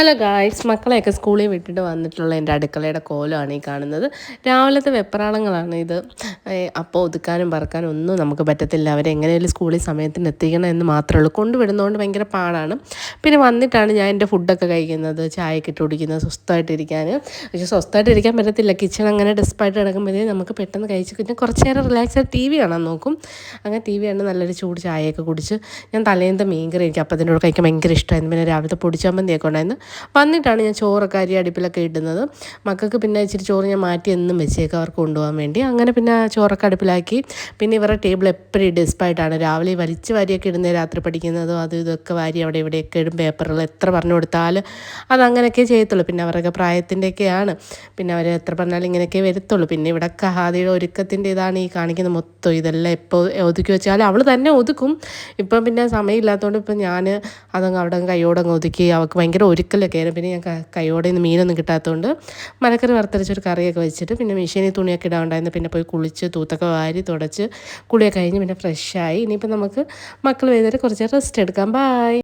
Hello guys, മക്കളെയൊക്കെ സ്കൂളിൽ വിട്ടിട്ട് വന്നിട്ടുള്ള എൻ്റെ അടുക്കളയുടെ കോലമാണ് ഈ കാണുന്നത്. രാവിലത്തെ വെപ്രാളങ്ങളാണ് ഇത്. അപ്പോൾ ഒതുക്കാനും പറക്കാനും ഒന്നും നമുക്ക് പറ്റത്തില്ല. അവരെങ്ങനെയാലും സ്കൂളിൽ സമയത്തിന് എത്തിക്കണം എന്ന് മാത്രമേ ഉള്ളൂ. കൊണ്ടുവിടുന്നതുകൊണ്ട് ഭയങ്കര പാടാണ്. പിന്നെ വന്നിട്ടാണ് ഞാൻ എൻ്റെ ഫുഡൊക്കെ കഴിക്കുന്നത്, ചായയൊക്കെ ഇട്ട് കുടിക്കുന്നത്, സ്വസ്ഥമായിട്ടിരിക്കാൻ. പക്ഷേ സ്വസ്ഥമായിട്ടിരിക്കാൻ പറ്റത്തില്ല. കിച്ചൺ അങ്ങനെ ഡെസ്പായിട്ട് കിടക്കുമ്പോഴേ നമുക്ക് പെട്ടെന്ന് കഴിച്ച് പിന്നെ കുറച്ച് നേരം റിലാക്സ് ആയിട്ട് ടി വി കാണാൻ നോക്കും. അങ്ങനെ ടി വി കണ്ട് നല്ലൊരു ചൂട് ചായയൊക്കെ കുടിച്ച് ഞാൻ തലേന്നത്തെ മീൻകറി എനിക്ക് അപ്പത്തിൻ്റെ കൂടെ കഴിക്കാൻ ഭയങ്കര ഇഷ്ടമായിരുന്നു. പിന്നെ രാവിലത്തെ പൊടിച്ചമ്മന്തിയൊക്കെ ഉണ്ടായിരുന്നു. വന്നിട്ടാണ് ഞാൻ ചോറൊക്കെ അടുപ്പിലൊക്കെ ഇടുന്നത്. മക്കൾക്ക് പിന്നെ ഇച്ചിരി ചോറ് ഞാൻ മാറ്റി എന്നും വെച്ചേക്കാം അവർക്ക് കൊണ്ടുപോകാൻ വേണ്ടി. അങ്ങനെ പിന്നെ ചോറൊക്കെ അടുപ്പിലാക്കി. പിന്നെ ഇവരുടെ ടേബിൾ എപ്പോഴും ഡെസ്പായിട്ടാണ്. രാവിലെ വലിച്ച് വാരിയൊക്കെ ഇടുന്നത്, രാത്രി പഠിക്കുന്നതും അതും ഇതൊക്കെ വാരി അവിടെ ഇവിടെയൊക്കെ ഇടും. പേപ്പറുകൾ എത്ര പറഞ്ഞു കൊടുത്താൽ അതങ്ങനെയൊക്കെ ചെയ്യത്തുള്ളൂ. പിന്നെ അവരുടെ പ്രായത്തിൻ്റെയൊക്കെയാണ്. പിന്നെ അവർ എത്ര പറഞ്ഞാലും ഇങ്ങനെയൊക്കെ വരത്തുള്ളൂ. പിന്നെ ഇവിടെ ഹാദിയുടെ ഒരുക്കത്തിൻ്റെ ഇതാണ് ഈ കാണിക്കുന്നത് മൊത്തം. ഇതെല്ലാം എപ്പോൾ ഒതുക്കി വെച്ചാൽ അവൾ തന്നെ ഒതുക്കും. ഇപ്പം പിന്നെ സമയമില്ലാത്തതുകൊണ്ട് ഇപ്പം ഞാൻ അതങ്ങ് അവിടെ കൈയോടങ്ങ് ഒതുക്കി. അവൾക്ക് ഭയങ്കര ഒരുക്കലൊക്കെ ആയിരുന്നു. പിന്നെ ഞാൻ കൈയോടെ നിന്ന് മീനൊന്നും കിട്ടാത്തതുകൊണ്ട് മലക്കറി വറുത്തരച്ചൊരു കറിയൊക്കെ വെച്ചിട്ട് പിന്നെ മെഷീനിൽ തുണിയൊക്കെ ഇടാനുണ്ടായിരുന്നു. പിന്നെ പോയി കുളിച്ച് തൂത്തൊക്കെ വാരി തുടച്ച് കുളിയൊക്കെ കഴിഞ്ഞ് പിന്നെ ഫ്രഷായി. ഇനിയിപ്പോൾ നമുക്ക് മക്കൾ വൈകുന്നേരം കുറച്ച് റെസ്റ്റ് എടുക്കാം. ബായ്.